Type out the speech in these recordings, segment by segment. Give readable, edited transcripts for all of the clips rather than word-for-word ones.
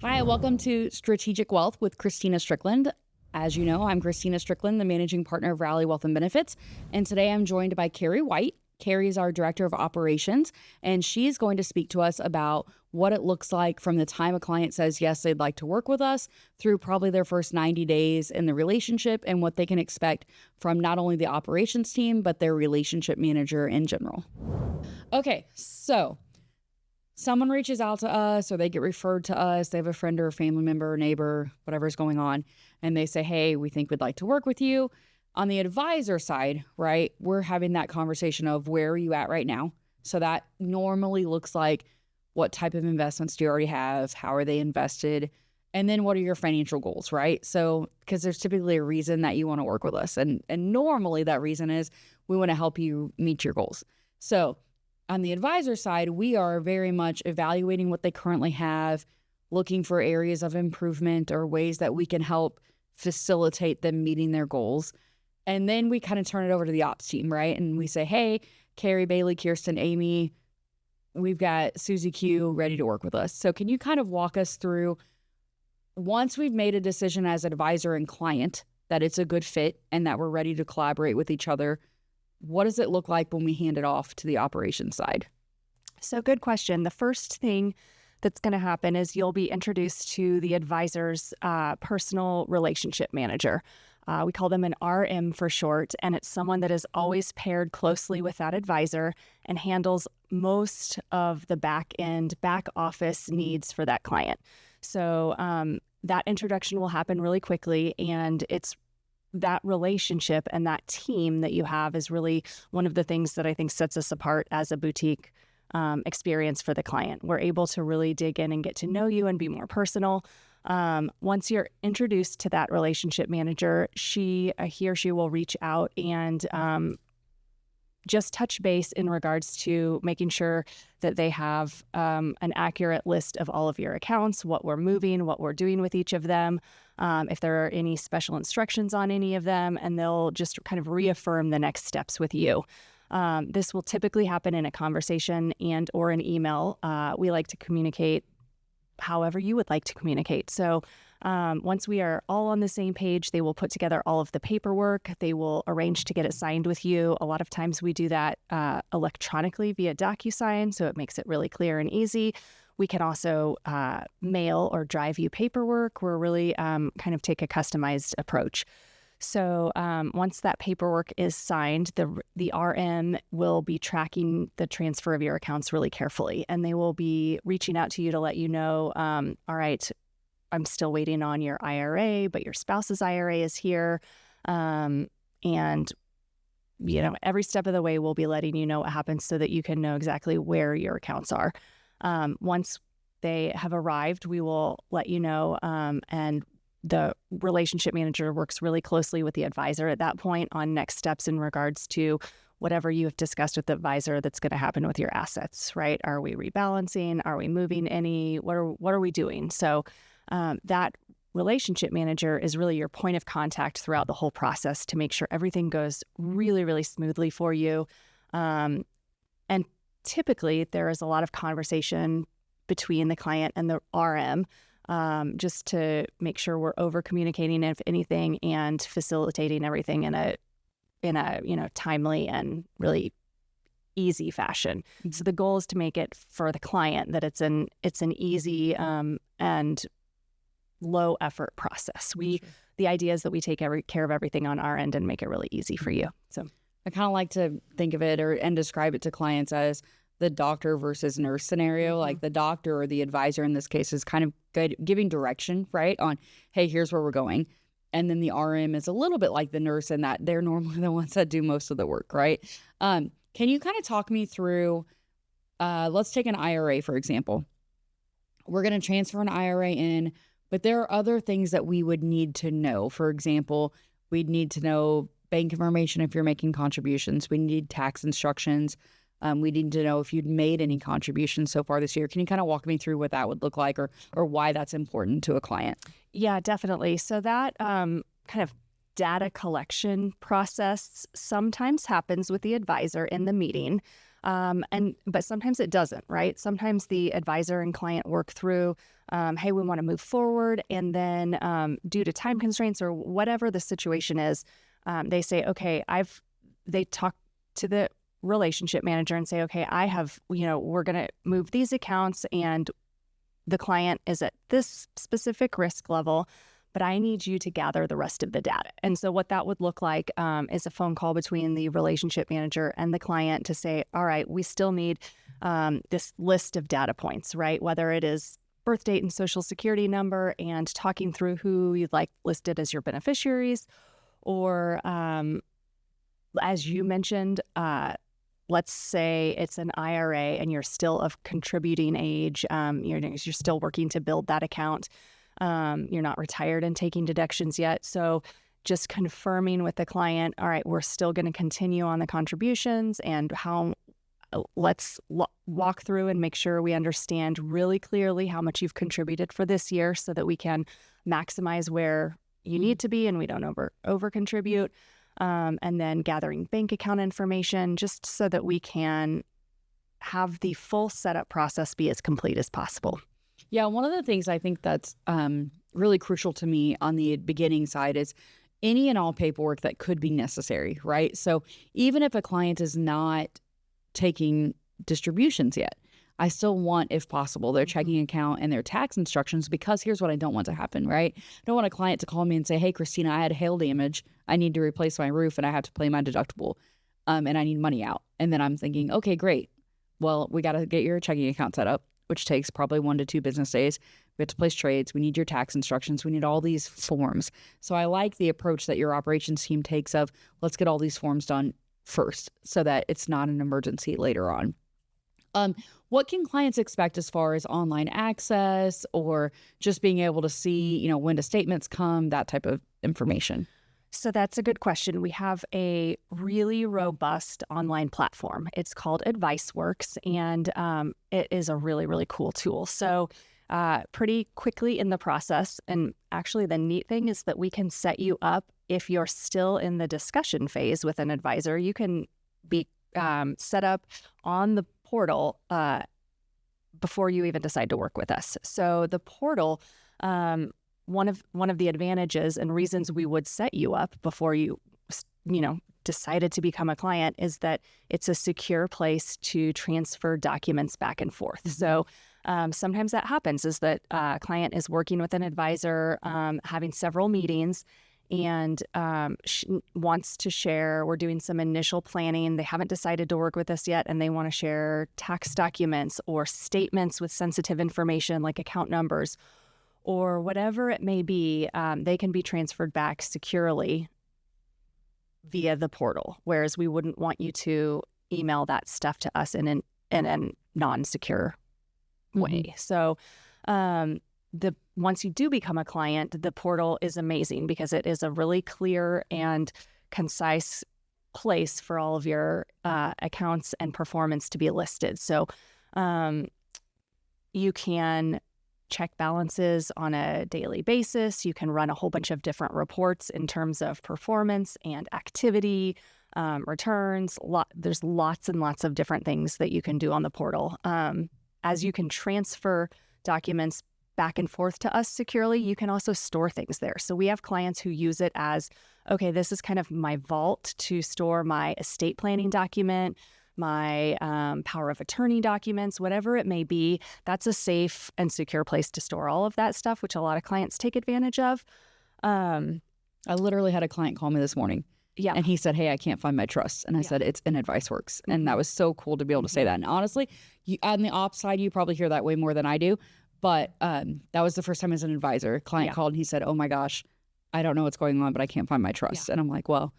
Hi, welcome to Strategic Wealth with Kristina Strickland. As you know, I'm Kristina Strickland, the managing partner of Rally Wealth and Benefits. And today I'm joined by Carrie White. Carrie is our director of operations, and she's going to speak to us about what it looks like from the time a client says, yes, they'd like to work with us through probably their first 90 days in the relationship and what they can expect from not only the operations team, but their relationship manager in general. Okay, so someone reaches out to us or they get referred to us, they have a friend or a family member or neighbor, whatever's going on, and they say, hey, we think we'd like to work with you. On the advisor side, right, we're having that conversation of where are you at right now? So that normally looks like what type of investments do you already have? How are they invested? And then what are your financial goals, right? So because there's typically a reason that you want to work with us. And normally that reason is we want to help you meet your goals. So on the advisor side, we are very much evaluating what they currently have, looking for areas of improvement or ways that we can help facilitate them meeting their goals. And then we kind of turn it over to the ops team, right? And we say, hey, Carrie, Bailey, Kirsten, Amy, we've got Susie Q ready to work with us. So can you kind of walk us through, once we've made a decision as advisor and client that it's a good fit and that we're ready to collaborate with each other, what does it look like when we hand it off to the operations side? So good question. The first thing that's going to happen is you'll be introduced to the advisor's personal relationship manager. We call them an RM for short, and it's someone that is always paired closely with that advisor and handles most of the back office needs for that client. So that introduction will happen really quickly, and it's that relationship and that team that you have is really one of the things that I think sets us apart as a boutique experience for the client. We're able to really dig in and get to know you and be more personal. Once you're introduced to that relationship manager, he or she will reach out and just touch base in regards to making sure that they have an accurate list of all of your accounts, what we're moving, what we're doing with each of them, if there are any special instructions on any of them, and they'll just kind of reaffirm the next steps with you. This will typically happen in a conversation and or an email. We like to communicate however you would like to communicate. So once we are all on the same page, they will put together all of the paperwork. They will arrange to get it signed with you. A lot of times we do that electronically via DocuSign, so it makes it really clear and easy. We can also mail or drive you paperwork. We're really kind of take a customized approach. So once that paperwork is signed, the RM will be tracking the transfer of your accounts really carefully, and they will be reaching out to you to let you know, all right, I'm still waiting on your IRA, but your spouse's IRA is here. And, every step of the way, we'll be letting you know what happens so that you can know exactly where your accounts are. Once they have arrived, we will let you know, and the relationship manager works really closely with the advisor at that point on next steps in regards to whatever you have discussed with the advisor that's going to happen with your assets, right? Are we rebalancing? Are we moving any? What are we doing? So that relationship manager is really your point of contact throughout the whole process to make sure everything goes really, really smoothly for you. And typically there is a lot of conversation between the client and the RM, just to make sure we're over communicating if anything and facilitating everything in a timely and really easy fashion. Mm-hmm. So the goal is to make it for the client that it's an easy and low effort process. The idea is that we take care of everything on our end and make it really easy for you. So I kind of like to think of it and describe it to clients as the doctor versus nurse scenario. Mm-hmm. Like the doctor or the advisor in this case is kind of giving direction, right, on, hey, here's where we're going. And then the RM is a little bit like the nurse in that they're normally the ones that do most of the work, right? Can you kind of talk me through, let's take an IRA, for example. We're going to transfer an IRA in, but there are other things that we would need to know. For example, we'd need to know bank information if you're making contributions. We need tax instructions. We need to know if you'd made any contributions so far this year. Can you kind of walk me through what that would look like or why that's important to a client? Yeah, definitely. So that kind of data collection process sometimes happens with the advisor in the meeting. But sometimes it doesn't, right? Sometimes the advisor and client work through, hey, we want to move forward. And then due to time constraints or whatever the situation is, they say, okay, they talk to the relationship manager and say, okay, we're going to move these accounts and the client is at this specific risk level, but I need you to gather the rest of the data. And so what that would look like is a phone call between the relationship manager and the client to say, all right, we still need this list of data points, right? Whether it is birth date and social security number and talking through who you'd like listed as your beneficiaries, or as you mentioned, let's say it's an IRA and you're still of contributing age, you're still working to build that account. You're not retired and taking deductions yet. So just confirming with the client, all right, we're still going to continue on the contributions and let's walk through and make sure we understand really clearly how much you've contributed for this year so that we can maximize where you need to be and we don't over contribute. And then gathering bank account information just so that we can have the full setup process be as complete as possible. Yeah, one of the things I think that's really crucial to me on the beginning side is any and all paperwork that could be necessary, right? So even if a client is not taking distributions yet, I still want, if possible, their checking account and their tax instructions, because here's what I don't want to happen, right? I don't want a client to call me and say, hey, Kristina, I had hail damage. I need to replace my roof and I have to pay my deductible and I need money out. And then I'm thinking, okay, great. Well, we got to get your checking account set up, which takes probably 1 to 2 business days. We have to place trades. We need your tax instructions. We need all these forms. So I like the approach that your operations team takes of let's get all these forms done first so that it's not an emergency later on. What can clients expect as far as online access or just being able to see, when do statements come, that type of information? So that's a good question. We have a really robust online platform. It's called AdviceWorks, and it is a really, really cool tool. So pretty quickly in the process, and actually the neat thing is that we can set you up if you're still in the discussion phase with an advisor. You can be set up on the portal before you even decide to work with us. So the portal, one of the advantages and reasons we would set you up before you decided to become a client is that it's a secure place to transfer documents back and forth. So sometimes that happens is that a client is working with an advisor, having several meetings, and wants to share. We're doing some initial planning. They haven't decided to work with us yet, and they want to share tax documents or statements with sensitive information like account numbers or whatever it may be. They can be transferred back securely via the portal, whereas we wouldn't want you to email that stuff to us in a non-secure way. So once you do become a client, the portal is amazing because it is a really clear and concise place for all of your accounts and performance to be listed. So you can check balances on a daily basis. You can run a whole bunch of different reports in terms of performance and activity, returns. There's lots and lots of different things that you can do on the portal. As you can transfer documents back and forth to us securely, you can also store things there. So we have clients who use it as, okay, this is kind of my vault to store my estate planning document, my power of attorney documents, whatever it may be. That's a safe and secure place to store all of that stuff, which a lot of clients take advantage of. I literally had a client call me this morning. Yeah. And he said, hey, I can't find my trust. And I said, it's in AdviceWorks. And that was so cool to be able to say that. And honestly, on the ops side, you probably hear that way more than I do. But that was the first time as an advisor. A client called and he said, oh my gosh, I don't know what's going on, but I can't find my trust. And I'm like, well,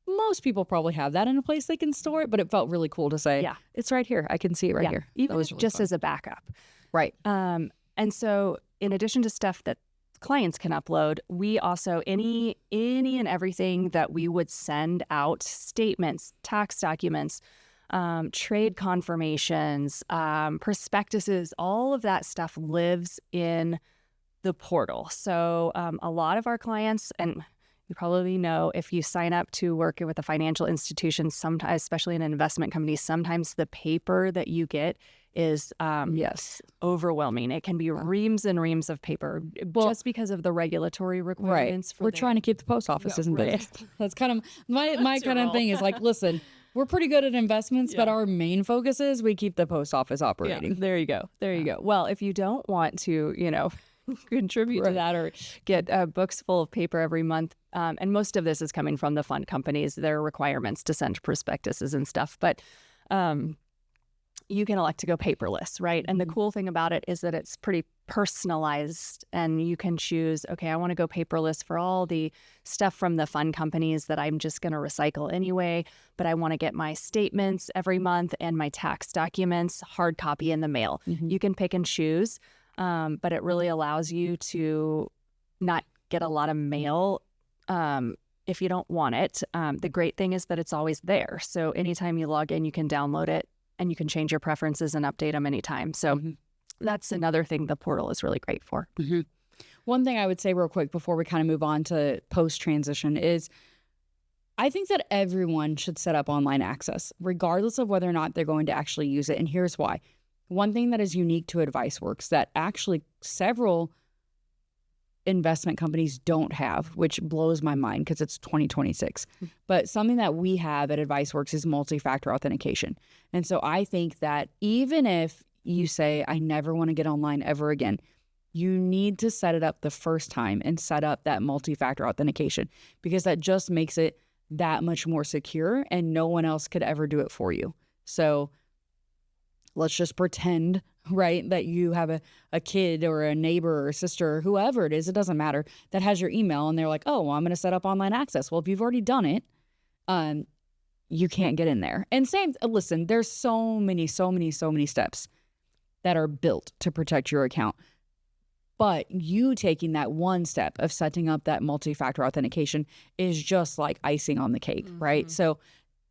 most people probably have that in a place they can store it, but it felt really cool to say, it's right here. I can see it right here. Even really just fun. As a backup. Right. And so in addition to stuff that clients can upload, we also, any and everything that we would send out, statements, tax documents, trade confirmations, prospectuses, all of that stuff lives in the portal. So a lot of our clients, and you probably know if you sign up to work with a financial institution, sometimes, especially in an investment company, sometimes the paper that you get is Yes. overwhelming. It can be reams and reams of paper just because of the regulatory requirements. We're trying to keep the post office in business. That's kind of my kind of thing is like, listen, we're pretty good at investments, but our main focus is we keep the post office operating. There you go. There you go. Well, if you don't want to, contribute to that or get books full of paper every month, and most of this is coming from the fund companies, their requirements to send prospectuses and stuff, but you can elect to go paperless, right? And the cool thing about it is that it's pretty personalized, and you can choose, okay, I want to go paperless for all the stuff from the fund companies that I'm just going to recycle anyway, but I want to get my statements every month and my tax documents hard copy in the mail. You can pick and choose, but it really allows you to not get a lot of mail if you don't want it. The great thing is that it's always there. So anytime you log in, you can download it, and you can change your preferences and update them anytime. So that's another thing the portal is really great for. One thing I would say real quick before we kind of move on to post-transition is I think that everyone should set up online access, regardless of whether or not they're going to actually use it. And here's why. One thing that is unique to AdviceWorks that actually several investment companies don't have, which blows my mind because it's 2026. But something that we have at AdviceWorks is multi-factor authentication. And so I think that even if you say, I never want to get online ever again, you need to set it up the first time and set up that multi-factor authentication, because that just makes it that much more secure and no one else could ever do it for you. So let's just pretend, right, that you have a kid or a neighbor or a sister or whoever it is, it doesn't matter, that has your email and they're like, oh, well, I'm going to set up online access. Well, if you've already done it, you can't get in there. And listen, there's so many steps that are built to protect your account. But you taking that one step of setting up that multi-factor authentication is just like icing on the cake, right? So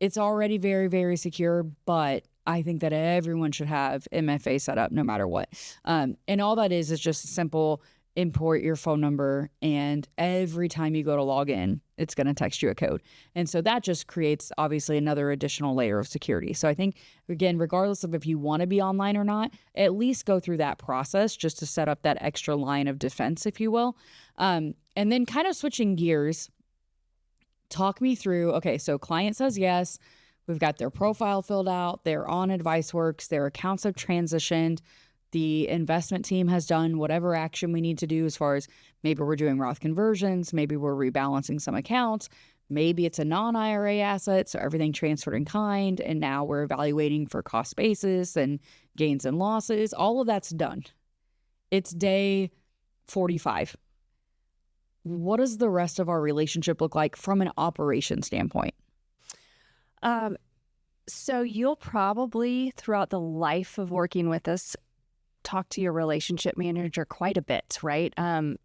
it's already very, very secure, but I think that everyone should have MFA set up no matter what. And all that is just simple, import your phone number, and every time you go to log in, it's going to text you a code. And so that just creates obviously another additional layer of security. So I think, again, regardless of if you want to be online or not, at least go through that process just to set up that extra line of defense, if you will. And then kind of switching gears, talk me through, okay, so client says yes, we've got their profile filled out, they're on AdviceWorks, their accounts have transitioned, the investment team has done whatever action we need to do as far as maybe we're doing Roth conversions, maybe we're rebalancing some accounts, maybe it's a non-IRA asset, so everything transferred in kind, and now we're evaluating for cost basis and gains and losses. All of that's done. It's day 45. What does the rest of our relationship look like from an operation standpoint? So you'll probably, throughout the life of working with us, talk to your relationship manager quite a bit, right? At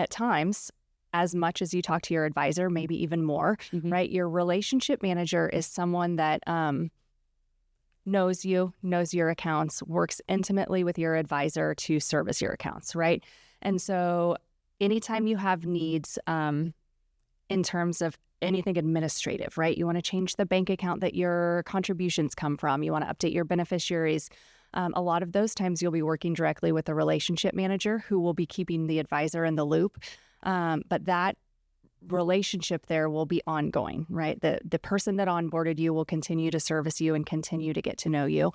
times, as much as you talk to your advisor, maybe even more, right? Your relationship manager is someone that knows you, knows your accounts, works intimately with your advisor to service your accounts, right? And so anytime you have needs in terms of anything administrative, right? You want to change the bank account that your contributions come from. You want to update your beneficiaries. A lot of those times you'll be working directly with the relationship manager who will be keeping the advisor in the loop. But that relationship there will be ongoing, right? The person that onboarded you will continue to service you and continue to get to know you.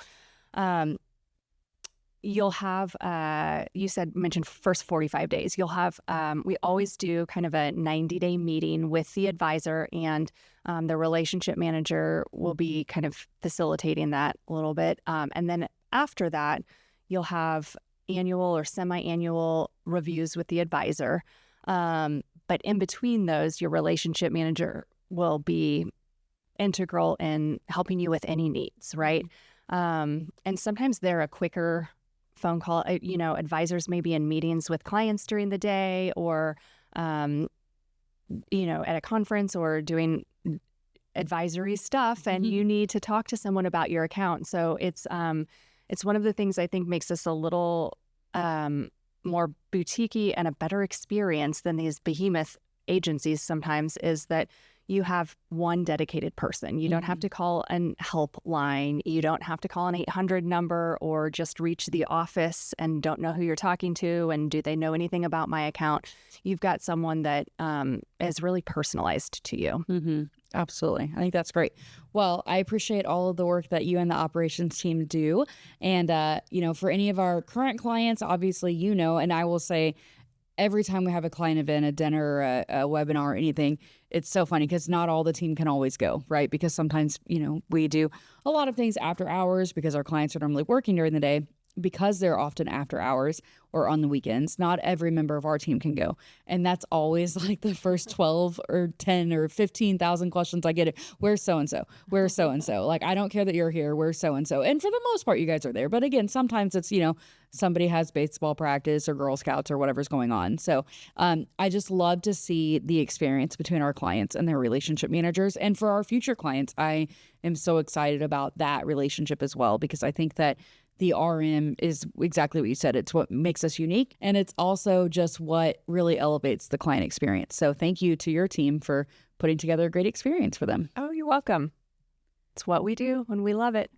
You'll have, mentioned first 45 days. You'll have, we always do kind of a 90-day meeting with the advisor, and the relationship manager will be kind of facilitating that a little bit. And then after that, you'll have annual or semi-annual reviews with the advisor. But in between those, your relationship manager will be integral in helping you with any needs, right? And sometimes they're a quicker phone call. Advisors may be in meetings with clients during the day, or, at a conference or doing advisory stuff, and you need to talk to someone about your account. So it's one of the things I think makes us a little more boutique-y and a better experience than these behemoth agencies sometimes is that you have one dedicated person. You don't have to call an helpline. You don't have to call an 800 number or just reach the office and don't know who you're talking to and do they know anything about my account. You've got someone that is really personalized to you. Absolutely. I think that's great. Well, I appreciate all of the work that you and the operations team do. And, for any of our current clients, obviously, and I will say, every time we have a client event, a dinner, a webinar, or anything, it's so funny because not all the team can always go, right? Because sometimes, we do a lot of things after hours because our clients are normally working during the day. Because they're often after hours or on the weekends, not every member of our team can go. And that's always like the first 12 or 10 or 15,000 questions I get. Where's so-and-so? Where's so-and-so? Like, I don't care that you're here. Where's so-and-so? And for the most part, you guys are there. But again, sometimes it's, somebody has baseball practice or Girl Scouts or whatever's going on. So I just love to see the experience between our clients and their relationship managers. And for our future clients, I am so excited about that relationship as well, because I think that the RM is exactly what you said. It's what makes us unique. And it's also just what really elevates the client experience. So thank you to your team for putting together a great experience for them. Oh, you're welcome. It's what we do and we love it.